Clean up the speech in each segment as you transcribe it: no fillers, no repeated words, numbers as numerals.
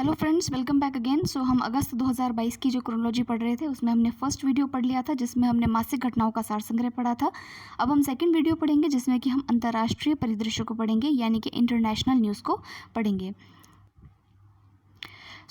Hello friends, welcome back again. हम अगस्त 2022 की जो क्रोनोलॉजी पढ़ रहे थे उसमें हमने फर्स्ट वीडियो पढ़ लिया था जिसमें हमने मासिक घटनाओं का सार संग्रह पढ़ा था। अब हम सेकंड वीडियो पढ़ेंगे जिसमें कि हम अंतर्राष्ट्रीय परिदृश्य को पढ़ेंगे, यानी कि इंटरनेशनल न्यूज़ को पढ़ेंगे।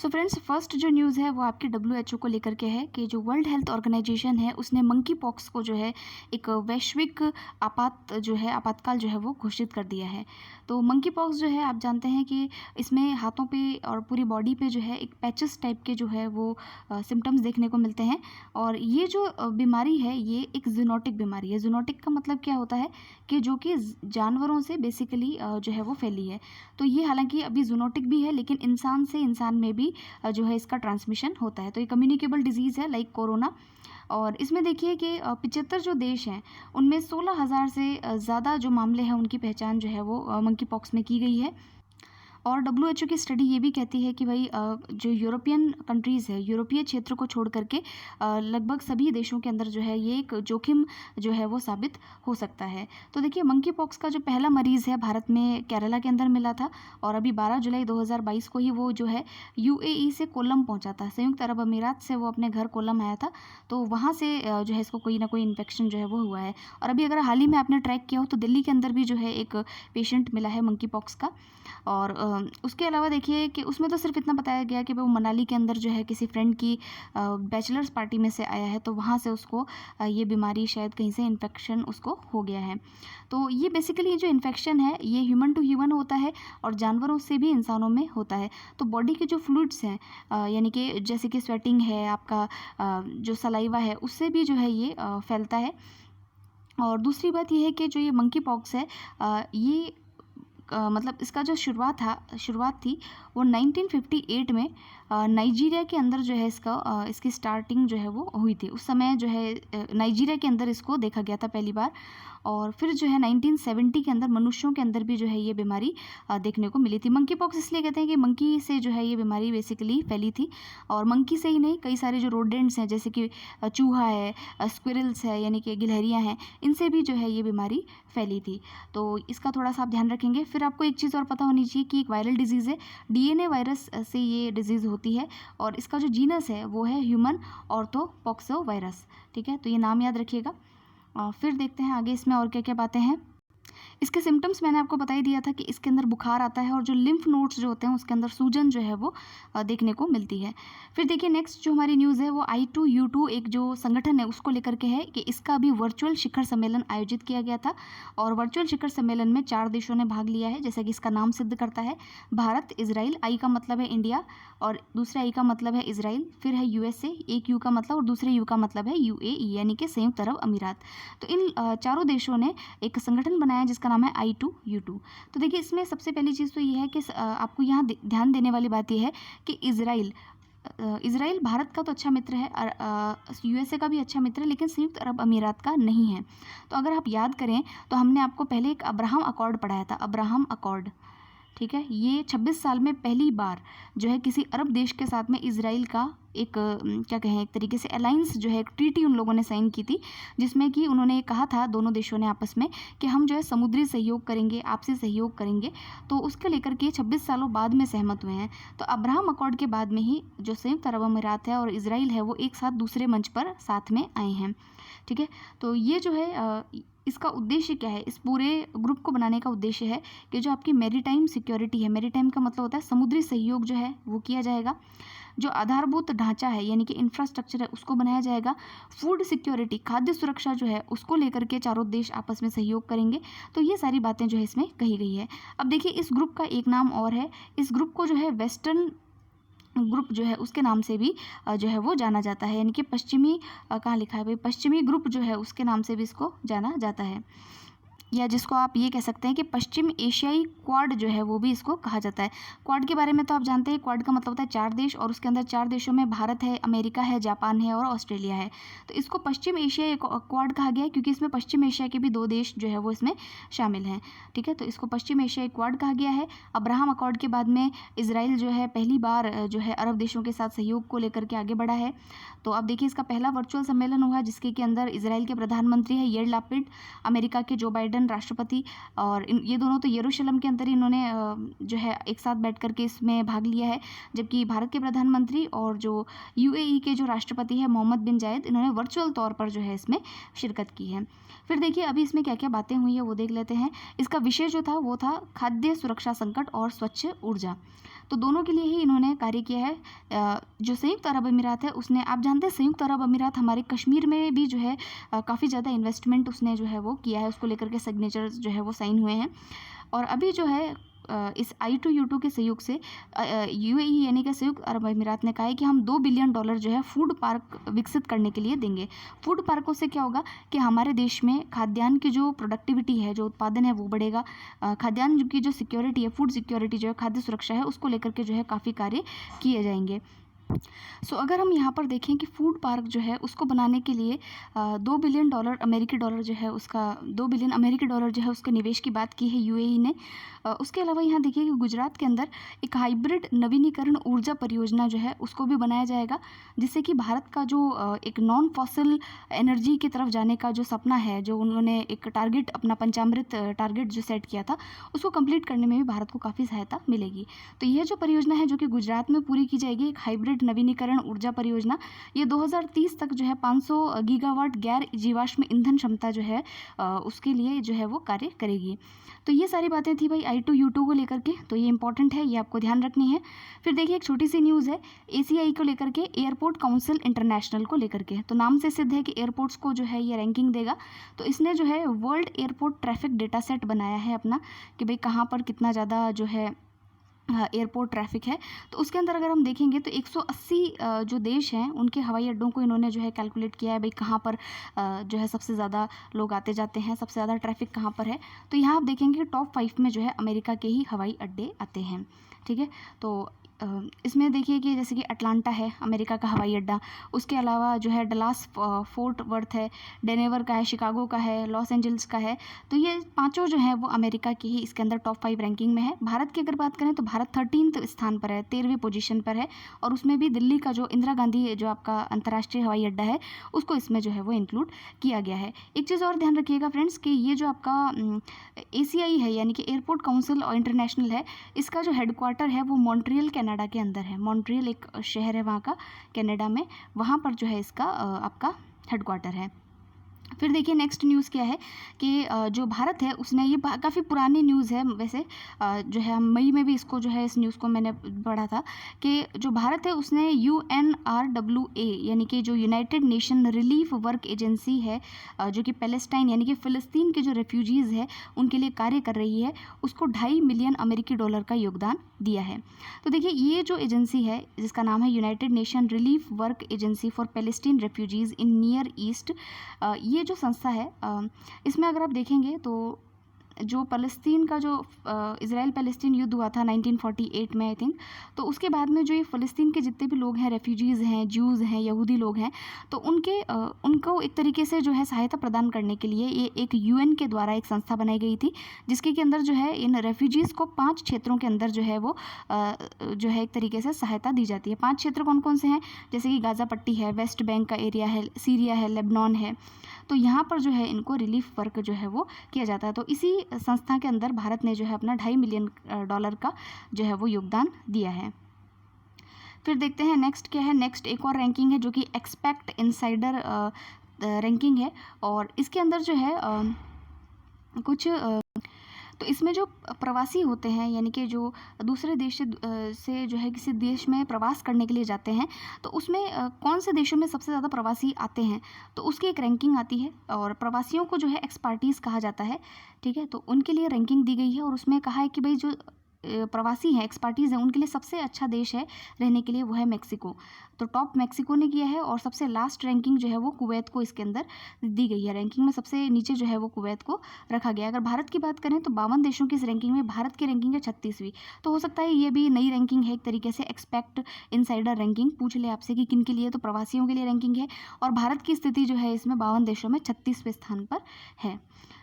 फ्रेंड्स, फर्स्ट जो न्यूज़ है वो आपकी WHO को लेकर के है कि जो वर्ल्ड हेल्थ ऑर्गेनाइजेशन है उसने मंकी पॉक्स को जो है एक वैश्विक आपातकाल जो है वो घोषित कर दिया है। तो मंकी पॉक्स जो है आप जानते हैं कि इसमें हाथों पे और पूरी बॉडी पे जो है एक पैचेस टाइप के जो है वो सिम्टम्स देखने को मिलते हैं। और ये जो बीमारी है ये एक जूनोटिक बीमारी है। जूनोटिक का मतलब क्या होता है कि जो कि जानवरों से बेसिकली जो है वो फैली है। तो ये हालांकि अभी जूनोटिक भी है लेकिन इंसान से इंसान में भी जो है इसका ट्रांसमिशन होता है। तो ये कम्युनिकेबल डिजीज़ है लाइक कोरोना। और इसमें देखिए कि 75 जो देश हैं उनमें 16,000 से ज़्यादा जो मामले हैं उनकी पहचान जो है वो मंकी पॉक्स में की गई है। और WHO की स्टडी ये भी कहती है कि भाई जो यूरोपियन कंट्रीज़ है, यूरोपीय क्षेत्र को छोड़ करके लगभग सभी देशों के अंदर जो है ये एक जोखिम जो है वो साबित हो सकता है। तो देखिए, मंकी पॉक्स का जो पहला मरीज़ है भारत में केरला के अंदर मिला था और अभी 12 जुलाई 2022 को ही वो जो है UAE से कोलम पहुंचा था। संयुक्त अरब अमीरात से वो अपने घर कोलम आया था, तो वहाँ से जो है इसको कोई ना कोई इन्फेक्शन जो है वो हुआ है। और अभी अगर हाल ही में आपने ट्रैक किया हो तो दिल्ली के अंदर भी जो है एक पेशेंट मिला है मंकी पॉक्स का। और उसके अलावा देखिए कि उसमें तो सिर्फ इतना बताया गया कि वो मनाली के अंदर जो है किसी फ्रेंड की बैचलर्स पार्टी में से आया है, तो वहाँ से उसको ये बीमारी शायद कहीं से इन्फेक्शन उसको हो गया है। तो ये बेसिकली जो इन्फेक्शन है ये ह्यूमन टू ह्यूमन होता है और जानवरों से भी इंसानों में होता है। तो बॉडी के जो फ्लूइड्स हैं यानी कि जैसे कि स्वेटिंग है, आपका जो सलाइवा है, उससे भी जो है ये फैलता है। और दूसरी बात यह है कि जो ये मंकी पॉक्स है ये मतलब इसका जो शुरुआत थी वो 1958 में नाइजीरिया के अंदर जो है इसकी स्टार्टिंग जो है वो हुई थी। उस समय जो है नाइजीरिया के अंदर इसको देखा गया था पहली बार। और फिर जो है 1970 के अंदर मनुष्यों के अंदर भी जो है ये बीमारी देखने को मिली थी। मंकी पॉक्स इसलिए कहते हैं कि मंकी से जो है ये बीमारी बेसिकली फैली थी। और मंकी से ही नहीं, कई सारे जो रोडेंट्स हैं जैसे कि चूहा है, स्क्विरल्स है यानी कि गिलहरियाँ हैं, इनसे भी जो है ये बीमारी फैली थी। तो इसका थोड़ा सा आप ध्यान रखेंगे। फिर आपको एक चीज़ और पता होनी चाहिए कि एक वायरल डिजीज़ है, DNA वायरस से ये डिजीज़ होती है और इसका जो जीनस है वो है ह्यूमन ऑर्थोपॉक्सो वायरस। ठीक है, तो ये नाम याद रखिएगा। फिर देखते हैं आगे इसमें और क्या क्या बातें हैं। इसके सिम्टम्स मैंने आपको बता ही दिया था कि इसके अंदर बुखार आता है और जो लिम्फ नोड्स जो होते हैं उसके अंदर सूजन जो है वो देखने को मिलती है। फिर देखिए, नेक्स्ट जो हमारी न्यूज़ है वो I2U2 एक जो संगठन है उसको लेकर के है कि इसका अभी वर्चुअल शिखर सम्मेलन आयोजित किया गया था। और वर्चुअल शिखर सम्मेलन में 4 देशों ने भाग लिया है, जैसा कि इसका नाम सिद्ध करता है। भारत, इजराइल, I का मतलब है इंडिया और दूसरा I का मतलब है इजराइल, फिर है USA, एक U का मतलब और दूसरे U का मतलब है UAE यानी कि संयुक्त अरब अमीरात। तो इन चारों देशों ने एक संगठन बनाया जिसका नाम है I2U2। तो देखिए, इसमें सबसे पहली चीज़ तो ये है कि आपको यहाँ ध्यान देने वाली बात यह है कि इजराइल भारत का तो अच्छा मित्र है और USA का भी अच्छा मित्र है, लेकिन संयुक्त अरब अमीरात का नहीं है। तो अगर आप याद करें तो हमने आपको पहले एक अब्राहम अकॉर्ड पढ़ाया था, अब्राहम अकॉर्ड। ठीक है, ये 26 साल में पहली बार जो है किसी अरब देश के साथ में इजराइल का एक क्या कहें, एक तरीके से अलायंस जो है, एक ट्रीटी उन लोगों ने साइन की थी जिसमें कि उन्होंने कहा था, दोनों देशों ने आपस में, कि हम जो है समुद्री सहयोग करेंगे, आपसी सहयोग करेंगे। तो उसके लेकर के 26 सालों बाद में सहमत हुए हैं। तो अब्राहम अकॉर्ड के बाद में ही जो संयुक्त अरब अमीरात है और इजराइल है वो एक साथ दूसरे मंच पर साथ में आए हैं। ठीक है, तो ये जो है इसका उद्देश्य क्या है, इस पूरे ग्रुप को बनाने का उद्देश्य है कि जो आपकी मैरीटाइम सिक्योरिटी है, मैरीटाइम का मतलब होता है समुद्री सहयोग जो है वो किया जाएगा, जो आधारभूत ढांचा है यानी कि इंफ्रास्ट्रक्चर है उसको बनाया जाएगा, फूड सिक्योरिटी, खाद्य सुरक्षा जो है उसको लेकर के चारों देश आपस में सहयोग करेंगे। तो ये सारी बातें जो है इसमें कही गई है। अब देखिए, इस ग्रुप का एक नाम और है, इस ग्रुप को जो है वेस्टर्न ग्रुप जो है उसके नाम से भी जो है वो जाना जाता है, यानी कि पश्चिमी कहाँ लिखा है भाई, पश्चिमी ग्रुप जो है उसके नाम से भी इसको जाना जाता है, या जिसको आप ये कह सकते हैं कि पश्चिम एशियाई क्वाड जो है वो भी इसको कहा जाता है। क्वाड के बारे में तो आप जानते हैं, क्वाड का मतलब होता है 4 देश और उसके अंदर 4 देशों में भारत है, अमेरिका है, जापान है और ऑस्ट्रेलिया है। तो इसको पश्चिम एशियाई क्वाड कहा गया है क्योंकि इसमें पश्चिम एशिया के भी 2 देश जो है वो इसमें शामिल हैं। ठीक है, तो इसको पश्चिम एशियाई क्वाड कहा गया है। अब्राहम अकॉर्ड के बाद में इजराइल जो है पहली बार जो है अरब देशों के साथ सहयोग को लेकर के आगे बढ़ा है। तो अब देखिए, इसका पहला वर्चुअल सम्मेलन हुआ जिसके के अंदर इजराइल के प्रधानमंत्री है येर लापिड, अमेरिका के जो बाइडन बाइडेन राष्ट्रपति, और ये दोनों तो यरूशलेम के अंदर ही इन्होंने जो है एक साथ बैठ कर के इसमें भाग लिया है, जबकि भारत के प्रधानमंत्री और जो यूएई के जो राष्ट्रपति है मोहम्मद बिन जायद, इन्होंने वर्चुअल तौर पर जो है इसमें शिरकत की है। फिर देखिए अभी इसमें क्या क्या बातें हुई है वो देख लेते हैं। इसका विषय जो था वो था खाद्य सुरक्षा संकट और स्वच्छ ऊर्जा। तो दोनों के लिए ही इन्होंने कार्य किया है। जो संयुक्त अरब अमीरात है उसने, आप जानते हैं संयुक्त अरब अमीरात हमारे कश्मीर में भी जो है काफ़ी ज़्यादा इन्वेस्टमेंट उसने जो है वो किया है, उसको लेकर के सिग्नेचर्स जो है वो साइन हुए हैं। और अभी जो है इस I2U2 के सहयोग से यूएई यानी कि संयुक्त अरब अमीरात ने कहा है कि हम $2 बिलियन जो है फूड पार्क विकसित करने के लिए देंगे। फूड पार्कों से क्या होगा कि हमारे देश में खाद्यान्न की जो प्रोडक्टिविटी है, जो उत्पादन है वो बढ़ेगा। खाद्यान्न की जो सिक्योरिटी है, फूड सिक्योरिटी जो है, खाद्य सुरक्षा है, उसको लेकर के जो है काफ़ी कार्य किए जाएंगे। अगर हम यहाँ पर देखें कि फूड पार्क जो है उसको बनाने के लिए $2 बिलियन अमेरिकी डॉलर जो है उसका, $2 बिलियन अमेरिकी डॉलर जो है उसके निवेश की बात की है यूएई ने। उसके अलावा यहाँ देखिए कि गुजरात के अंदर एक हाइब्रिड नवीनीकरण ऊर्जा परियोजना जो है उसको भी बनाया जाएगा, जिससे कि भारत का जो एक नॉन फॉसिल एनर्जी की तरफ जाने का जो सपना है, जो उन्होंने एक टारगेट अपना पंचामृत टारगेट जो सेट किया था, उसको कंप्लीट करने में भी भारत को काफ़ी सहायता मिलेगी। तो यह जो परियोजना है जो कि गुजरात में पूरी की जाएगी, एक हाइब्रिड नवीनीकरण ऊर्जा परियोजना, ये 2030 तक जो है 500 गीगावाट गैर जीवाश्म ईंधन क्षमता जो है उसके लिए जो है वो कार्य करेगी। तो ये सारी बातें थी भाई I2U2 को लेकर के, तो ये इंपॉर्टेंट है, ये आपको ध्यान रखनी है। फिर देखिए एक छोटी सी न्यूज़ है ACI को लेकर के, एयरपोर्ट काउंसिल इंटरनेशनल को लेकर के। तो नाम से सिद्ध है कि एयरपोर्ट्स को जो है ये रैंकिंग देगा। तो इसने जो है world airport traffic data set बनाया है अपना, कि भाई कहाँ पर कितना ज़्यादा जो है एयरपोर्ट ट्रैफिक है। तो उसके अंदर अगर हम देखेंगे तो 180 जो देश हैं उनके हवाई अड्डों को इन्होंने जो है कैलकुलेट किया है, भाई कहाँ पर जो है सबसे ज़्यादा लोग आते जाते हैं, सबसे ज़्यादा ट्रैफिक कहाँ पर है। तो यहाँ आप देखेंगे कि टॉप 5 में जो है अमेरिका के ही हवाई अड्डे आते हैं। ठीक है, तो इसमें देखिए कि जैसे कि अटलांटा है अमेरिका का हवाई अड्डा, उसके अलावा जो है डलास फोर्ट वर्थ है, डेनेवर का है, शिकागो का है, लॉस एंजल्स का है। तो ये पांचों जो है वो अमेरिका की ही इसके अंदर टॉप 5 रैंकिंग में है। भारत की अगर बात करें तो भारत 13th स्थान पर है, 13वीं पोजीशन पर है, और उसमें भी दिल्ली का जो इंदिरा गांधी जो आपका अंतर्राष्ट्रीय हवाई अड्डा है उसको इसमें जो है वो इंक्लूड किया गया है। एक चीज़ और ध्यान रखिएगा फ्रेंड्स कि ये जो आपका ACI है यानी कि एयरपोर्ट काउंसिल और इंटरनेशनल है, इसका जो हेडक्वार्टर है वो मॉन्ट्रियल कनाडा के अंदर है। मॉन्ट्रियल एक शहर है वहाँ का, कनाडा में, वहाँ पर जो है इसका आपका हेडक्वार्टर है। फिर देखिए नेक्स्ट न्यूज़ क्या है कि जो भारत है उसने, ये काफ़ी पुरानी न्यूज़ है वैसे, जो है मई में भी इसको जो है इस न्यूज़ को मैंने पढ़ा था कि जो भारत है उसने UNRWA यानी कि जो United nation relief work agency है, जो कि पैलेस्टाइन यानी कि फ़िलिस्तीन के जो रेफ्यूजीज़ है उनके लिए कार्य कर रही है, उसको $2.5 मिलियन अमेरिकी डॉलर का योगदान दिया है। तो देखिए ये जो एजेंसी है जिसका नाम है United nation relief work agency for Palestine refugees in near east, ये जो संस्था है इसमें अगर आप देखेंगे तो जो फ़लस्तीन का जो इज़राइल पैलेस्टीन युद्ध हुआ था 1948 में आई थिंक, तो उसके बाद में जो ये फ़लस्तीन के जितने भी लोग हैं, रेफ्यूजीज़ हैं, ज्यूज़ हैं, यहूदी लोग हैं, तो उनको एक तरीके से जो है सहायता प्रदान करने के लिए ये एक UN के द्वारा एक संस्था बनाई गई थी, जिसके के अंदर जो है इन रेफ्यूजीज़ को 5 क्षेत्रों के अंदर जो है वो जो है एक तरीके से सहायता दी जाती है। 5 क्षेत्र कौन कौन से हैं, जैसे कि गाज़ा पट्टी है, वेस्ट बैंक का एरिया है, सीरिया है, लेबनान है। तो यहाँ पर जो है इनको रिलीफ वर्क जो है वो किया जाता है। तो इसी संस्था के अंदर भारत ने जो है अपना $2.5 मिलियन का जो है वो योगदान दिया है। फिर देखते हैं नेक्स्ट क्या है। नेक्स्ट एक और रैंकिंग है जो कि एक्सपेक्ट इनसाइडर रैंकिंग है, और इसके अंदर जो है कुछ तो इसमें जो प्रवासी होते हैं यानी कि जो दूसरे देश से जो है किसी देश में प्रवास करने के लिए जाते हैं, तो उसमें कौन से देशों में सबसे ज़्यादा प्रवासी आते हैं, तो उसकी एक रैंकिंग आती है, और प्रवासियों को जो है एक्सपर्टीज़ कहा जाता है। ठीक है, तो उनके लिए रैंकिंग दी गई है, और उसमें कहा है कि भाई जो प्रवासी हैं, एक्सपर्टीज़ हैं, उनके लिए सबसे अच्छा देश है रहने के लिए वो है मेक्सिको। तो टॉप मेक्सिको ने किया है, और सबसे लास्ट रैंकिंग जो है वो कुवैत को इसके अंदर दी गई है। रैंकिंग में सबसे नीचे जो है वो कुवैत को रखा गया है। अगर भारत की बात करें तो 52 देशों की इस रैंकिंग में भारत की रैंकिंग है 36वीं। तो हो सकता है ये भी नई रैंकिंग है एक तरीके से, एक्सपेक्ट इनसाइडर रैंकिंग पूछ ले आपसे कि किन के लिए, तो प्रवासियों के लिए रैंकिंग है, और भारत की स्थिति जो है इसमें 52 देशों में 36वें स्थान पर है।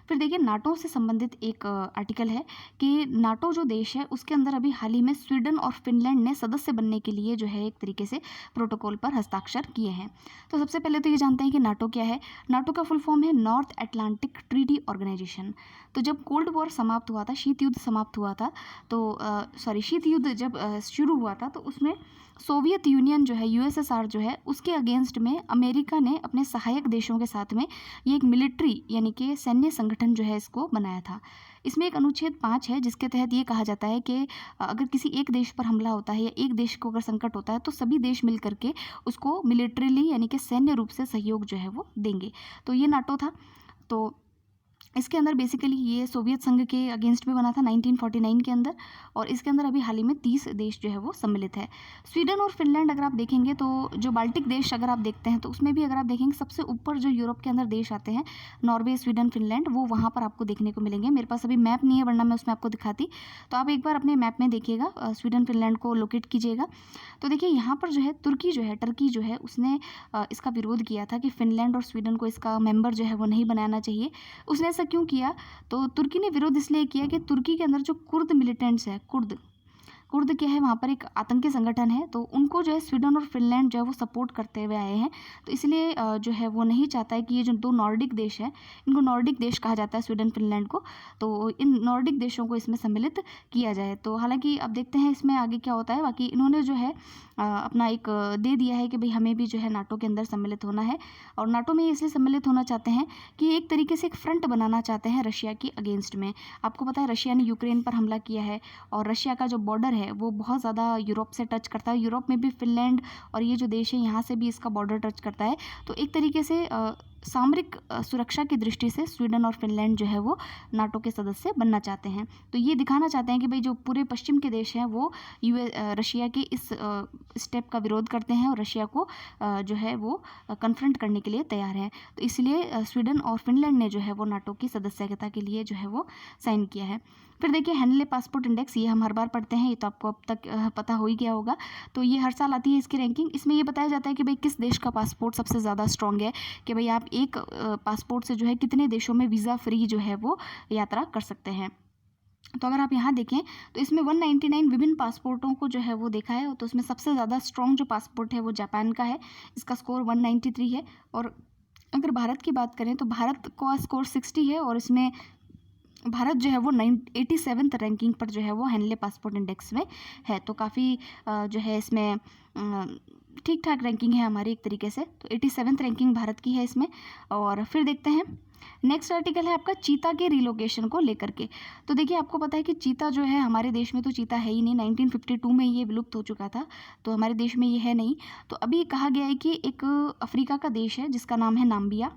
फिर देखिए नाटो से संबंधित एक आर्टिकल है कि नाटो जो देश है उसके अंदर अभी हाल ही में स्वीडन और फिनलैंड ने सदस्य बनने के लिए जो है एक तरीके से प्रोटोकॉल पर हस्ताक्षर किए हैं। तो सबसे पहले तो ये जानते हैं कि नाटो क्या है। नाटो का फुल फॉर्म है नॉर्थ अटलांटिक ट्रीटी ऑर्गेनाइजेशन। तो जब कोल्ड वॉर समाप्त हुआ था, शीत युद्ध समाप्त हुआ था, तो शीत युद्ध जब शुरू हुआ था तो उसमें सोवियत यूनियन जो है, यूएसएसआर जो है, उसके अगेंस्ट में अमेरिका ने अपने सहायक देशों के साथ में ये एक मिलिट्री यानी कि सैन्य संगठन जो है इसको बनाया था। इसमें एक अनुच्छेद 5 है जिसके तहत ये कहा जाता है कि अगर किसी एक देश पर हमला होता है या एक देश को अगर संकट होता है तो सभी देश मिल करके उसको मिलिट्रीली यानी कि सैन्य रूप से सहयोग जो है वो देंगे। तो ये नाटो था। तो इसके अंदर बेसिकली ये सोवियत संघ के अगेंस्ट में बना था 1949 के अंदर, और इसके अंदर अभी हाल ही में 30 देश जो है वो सम्मिलित है। स्वीडन और फिनलैंड अगर आप देखेंगे तो जो बाल्टिक देश अगर आप देखते हैं तो उसमें भी अगर आप देखेंगे सबसे ऊपर जो यूरोप के अंदर देश आते हैं, नॉर्वे, स्वीडन, फिनलैंड, वो वहाँ पर आपको देखने को मिलेंगे। मेरे पास अभी मैप नहीं है वरना मैं उसमें आपको दिखाती, तो आप एक बार अपने मैप में देखिएगा, स्वीडन फिनलैंड को लोकेट कीजिएगा। तो देखिए यहाँ पर जो है टर्की जो है उसने इसका विरोध किया था कि फिनलैंड और स्वीडन को इसका मेंबर जो है वो नहीं बनाना चाहिए। उसने ऐसा क्यों किया? तो तुर्की ने विरोध इसलिए किया कि तुर्की के अंदर जो कुर्द मिलिटेंट्स है, कुर्द क्या है, वहाँ पर एक आतंकी संगठन है, तो उनको जो है स्वीडन और फिनलैंड जो है वो सपोर्ट करते हुए आए हैं। तो इसलिए जो है वो नहीं चाहता है कि ये जो दो नॉर्डिक देश है, इनको नॉर्डिक देश कहा जाता है स्वीडन फिनलैंड को, तो इन नॉर्डिक देशों को इसमें सम्मिलित किया जाए। तो हालांकि अब देखते हैं इसमें आगे क्या होता है। बाकी इन्होंने जो है अपना एक दे दिया है कि भाई हमें भी जो है नाटो के अंदर सम्मिलित होना है, और नाटो में इसलिए सम्मिलित होना चाहते हैं कि एक तरीके से एक फ्रंट बनाना चाहते हैं रशिया की अगेंस्ट में। आपको पता है रशिया ने यूक्रेन पर हमला किया है, और रशिया का जो बॉर्डर है वो बहुत ज़्यादा यूरोप से टच करता है। यूरोप में भी फिनलैंड और ये जो देश है यहाँ से भी इसका बॉर्डर टच करता है। तो एक तरीके से सामरिक सुरक्षा की दृष्टि से स्वीडन और फिनलैंड जो है वो नाटो के सदस्य बनना चाहते हैं। तो ये दिखाना चाहते हैं कि भाई जो पूरे पश्चिम के देश हैं वो रशिया के इस स्टेप का विरोध करते हैं और रशिया को जो है वो कन्फ्रंट करने के लिए तैयार हैं। तो इसलिए स्वीडन और फिनलैंड ने जो है वो नाटो की सदस्यता के लिए जो है वो साइन किया है। फिर देखिए हेनले पासपोर्ट इंडेक्स, ये हम हर बार पढ़ते हैं, ये तो आपको अब तक पता हो ही गया होगा। तो ये हर साल आती है इसकी रैंकिंग। इसमें ये बताया जाता है कि भाई किस देश का पासपोर्ट सबसे ज़्यादा स्ट्रॉन्ग है, कि भाई आप एक पासपोर्ट से जो है कितने देशों में वीज़ा फ्री जो है वो यात्रा कर सकते हैं। तो अगर आप यहाँ देखें तो इसमें 199 विभिन्न पासपोर्टों को जो है वो देखा है। तो उसमें सबसे ज़्यादा स्ट्रॉन्ग जो पासपोर्ट है वो जापान का है, इसका स्कोर 193 है। और अगर भारत की बात करें तो भारत का स्कोर 60 है, और इसमें भारत जो है वो 87th रैंकिंग पर जो है वो हेनले पासपोर्ट इंडेक्स में है। तो काफ़ी जो है इसमें ठीक ठाक रैंकिंग है हमारी एक तरीके से। तो 87th रैंकिंग भारत की है इसमें। और फिर देखते हैं नेक्स्ट आर्टिकल है आपका चीता के रिलोकेशन को लेकर के। तो देखिए आपको पता है कि चीता जो है हमारे देश में तो चीता है ही नहीं, 1952 में ये विलुप्त हो चुका था, तो हमारे देश में ये है नहीं। तो अभी कहा गया है कि एक अफ्रीका का देश है जिसका नाम है नाम्बिया।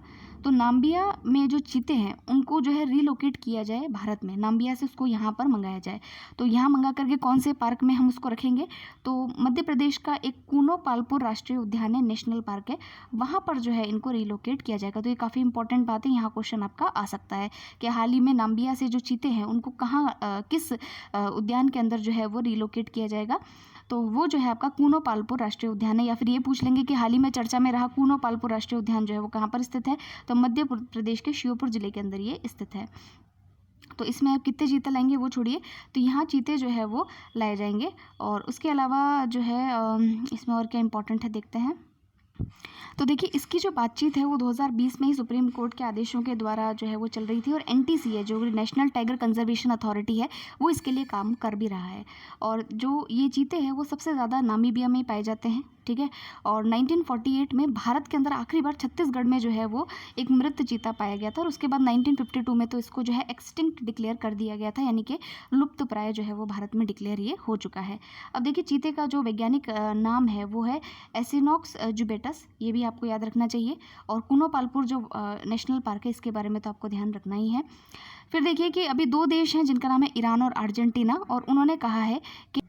तो नाम्बिया में जो चीते हैं उनको जो है रिलोकेट किया जाए भारत में, नाम्बिया से उसको यहाँ पर मंगाया जाए। तो यहाँ मंगा करके कौन से पार्क में हम उसको रखेंगे? तो मध्य प्रदेश का एक कूनो पालपुर राष्ट्रीय उद्यान है, नेशनल पार्क है, वहाँ पर जो है इनको रिलोकेट किया जाएगा। तो ये काफ़ी इंपॉर्टेंट बात है, यहाँ क्वेश्चन आपका आ सकता है कि हाल ही में नाम्बिया से जो चीते हैं उनको कहाँ किस उद्यान के अंदर जो है वो रिलोकेट किया जाएगा? तो वो जो है आपका कूनो पालपुर राष्ट्रीय उद्यान है। या फिर ये पूछ लेंगे कि हाल ही में चर्चा में रहा कूनो पालपुर राष्ट्रीय उद्यान जो है वो कहाँ पर स्थित है? तो मध्य प्रदेश के श्योपुर जिले के अंदर ये स्थित है। तो इसमें आप कितने चीते लाएंगे वो छोड़िए, तो यहाँ चीते जो है वो लाए जाएंगे। और उसके अलावा जो है इसमें और क्या इंपॉर्टेंट है देखते हैं। तो देखिए इसकी जो बातचीत है वो 2020 में ही सुप्रीम कोर्ट के आदेशों के द्वारा जो है वो चल रही थी, और एनटीसी जो नेशनल टाइगर कंजर्वेशन अथॉरिटी है वो इसके लिए काम कर भी रहा है। और जो ये चीते हैं वो सबसे ज़्यादा नामीबिया में पाए जाते हैं, ठीक है। और 1948 में भारत के अंदर आखिरी बार छत्तीसगढ़ में जो है वो एक मृत चीता पाया गया था, और उसके बाद 1952 में तो इसको जो है एक्सटिंक्ट डिक्लेयर कर दिया गया था, यानी कि लुप्त प्राय जो है वो भारत में डिक्लेयर ये हो चुका है। अब देखिए चीते का जो वैज्ञानिक नाम है वो है एसिनॉक्स जुबेटस, ये भी आपको याद रखना चाहिए। और कूनो पालपुर जो नेशनल पार्क है इसके बारे में तो आपको ध्यान रखना ही है। फिर देखिए कि अभी दो देश हैं जिनका नाम है ईरान और अर्जेंटीना, और उन्होंने कहा है कि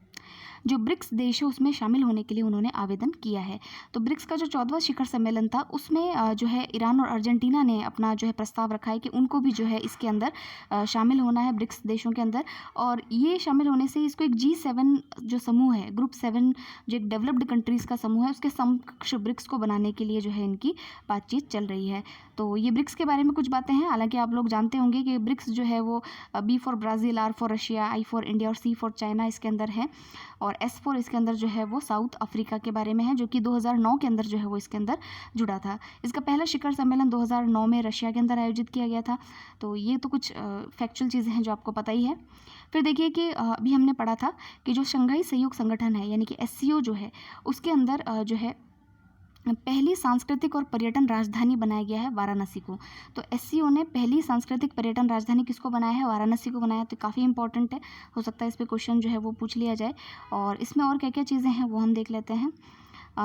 जो ब्रिक्स देश है उसमें शामिल होने के लिए उन्होंने आवेदन किया है। तो ब्रिक्स का जो 14वां शिखर सम्मेलन था उसमें जो है ईरान और अर्जेंटीना ने अपना जो है प्रस्ताव रखा है कि उनको भी जो है इसके अंदर शामिल होना है ब्रिक्स देशों के अंदर। और ये शामिल होने से इसको एक G7 जो समूह है, ग्रुप 7 जो एक डेवलप्ड कंट्रीज़ का समूह है, उसके समकक्ष ब्रिक्स को बनाने के लिए जो है इनकी बातचीत चल रही है। तो ये ब्रिक्स के बारे में कुछ बातें हैं। हालांकि आप लोग जानते होंगे कि ब्रिक्स जो है वो B for Brazil, R for Russia, I for India और C फॉर चाइना इसके अंदर है, और S फॉर इसके अंदर जो है वो साउथ अफ्रीका के बारे में है, जो कि 2009 के अंदर जो है वो इसके अंदर जुड़ा था। इसका पहला शिखर सम्मेलन 2009 में रशिया के अंदर आयोजित किया गया था। तो ये तो कुछ फैक्चुअल चीज़ें हैं जो आपको पता ही है। फिर देखिए कि अभी हमने पढ़ा था कि जो शंघाई सहयोग संगठन है यानी कि SCO जो है उसके अंदर जो है पहली सांस्कृतिक और पर्यटन राजधानी बनाया गया है वाराणसी को। तो SCO ने पहली सांस्कृतिक पर्यटन राजधानी किसको बनाया है? वाराणसी को बनाया। तो काफ़ी इंपॉर्टेंट है, हो सकता है इस पे क्वेश्चन जो है वो पूछ लिया जाए। और इसमें और क्या क्या चीज़ें हैं वो हम देख लेते हैं।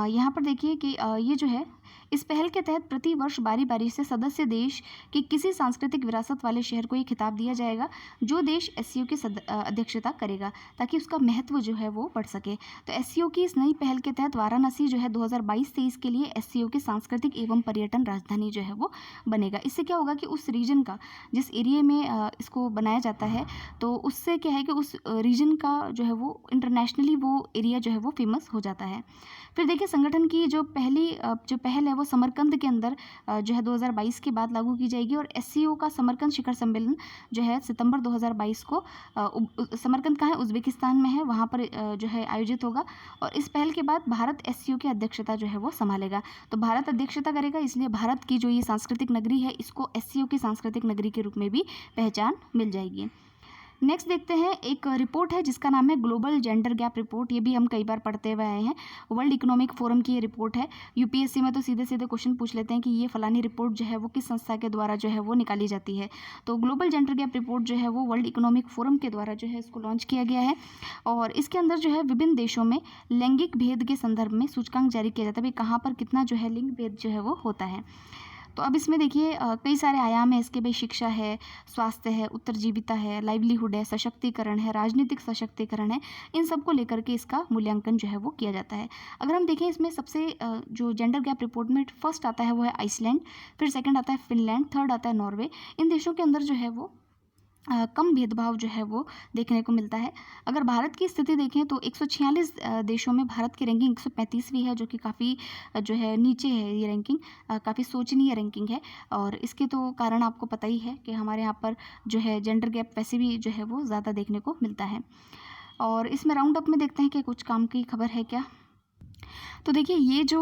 यहाँ पर देखिए कि ये जो है इस पहल के तहत प्रति वर्ष बारी बारी से सदस्य देश के किसी सांस्कृतिक विरासत वाले शहर को ये खिताब दिया जाएगा जो देश SCO की अध्यक्षता करेगा, ताकि उसका महत्व जो है वो बढ़ सके। तो SCO की इस नई पहल के तहत वाराणसी जो है 2022-23 के लिए SCO की सांस्कृतिक एवं पर्यटन राजधानी जो है वो बनेगा। इससे क्या होगा कि उस रीजन का, जिस एरिया में इसको बनाया जाता है, तो उससे क्या है कि उस रीजन का जो है वो इंटरनेशनली वो एरिया जो है वो फेमस हो जाता है। फिर देखिए संगठन की जो पहल है वो समरकंद के अंदर जो है 2022 के बाद लागू की जाएगी। और SCO का समरकंद शिखर सम्मेलन जो है सितंबर 2022 को समरकंद कहाँ है? उज़्बेकिस्तान में है, वहाँ पर जो है आयोजित होगा। और इस पहल के बाद भारत SCO की अध्यक्षता जो है वो संभालेगा। तो भारत अध्यक्षता करेगा, इसलिए भारत की जो ये सांस्कृतिक नगरी है इसको SCO की सांस्कृतिक नगरी के रूप में भी पहचान मिल जाएगी। नेक्स्ट देखते हैं, एक रिपोर्ट है जिसका नाम है ग्लोबल जेंडर गैप रिपोर्ट। ये भी हम कई बार पढ़ते हुए आए हैं। वर्ल्ड इकोनॉमिक फोरम की ये रिपोर्ट है। UPSC में तो सीधे सीधे क्वेश्चन पूछ लेते हैं कि ये फलानी रिपोर्ट जो है वो किस संस्था के द्वारा जो है वो निकाली जाती है। तो ग्लोबल जेंडर गैप रिपोर्ट जो है वो वर्ल्ड इकोनॉमिक फोरम के द्वारा जो है इसको लॉन्च किया गया है। और इसके अंदर जो है विभिन्न देशों में लैंगिक भेद के संदर्भ में सूचकांक जारी किया जाता है, भाई कहाँ पर कितना जो है लिंग भेद जो है वो होता है। तो अब इसमें देखिए कई सारे आयाम हैं इसके, भाई शिक्षा है, स्वास्थ्य है, उत्तरजीविता है, लाइवलीहुड है, सशक्तिकरण है, राजनीतिक सशक्तिकरण है। इन सब को लेकर के इसका मूल्यांकन जो है वो किया जाता है। अगर हम देखें इसमें सबसे जो जेंडर गैप रिपोर्ट में फर्स्ट आता है वो है आइसलैंड, फिर सेकंड आता है फिनलैंड, थर्ड आता है नॉर्वे। इन देशों के अंदर जो है वो कम भेदभाव जो है वो देखने को मिलता है। अगर भारत की स्थिति देखें तो 146 देशों में भारत की रैंकिंग 135वीं है, जो कि काफ़ी जो है नीचे है। ये रैंकिंग काफ़ी शोचनीय रैंकिंग है। और इसके तो कारण आपको पता ही है कि हमारे यहाँ पर जो है जेंडर गैप वैसे भी जो है वो ज़्यादा देखने को मिलता है। और इसमें राउंड अप में देखते हैं कि कुछ काम की खबर है क्या। तो देखिए ये जो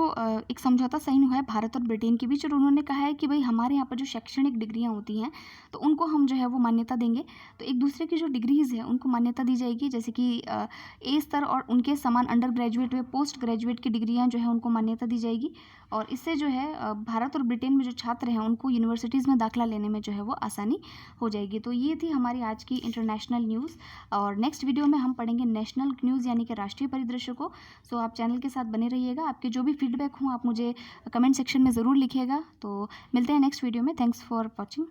एक समझौता साइन हुआ है भारत और ब्रिटेन के बीच, और उन्होंने कहा है कि भाई हमारे यहाँ पर जो शैक्षणिक डिग्रियाँ होती हैं तो उनको हम जो है वो मान्यता देंगे। तो एक दूसरे की जो डिग्रीज़ है उनको मान्यता दी जाएगी, जैसे कि A स्तर और उनके समान अंडर ग्रेजुएट व पोस्ट ग्रेजुएट की डिग्रियाँ जो है उनको मान्यता दी जाएगी। और इससे जो है भारत और ब्रिटेन में जो छात्र हैं उनको यूनिवर्सिटीज़ में दाखिला लेने में जो है वो आसानी हो जाएगी। तो ये थी हमारी आज की इंटरनेशनल न्यूज़। और नेक्स्ट वीडियो में हम पढ़ेंगे नेशनल न्यूज़ यानी कि राष्ट्रीय परिदृश्य को। सो आप चैनल के साथ बने रहिएगा। आपके जो भी फीडबैक हो आप मुझे कमेंट सेक्शन में ज़रूर लिखिएगा। तो मिलते हैं नेक्स्ट वीडियो में। Thanks for watching.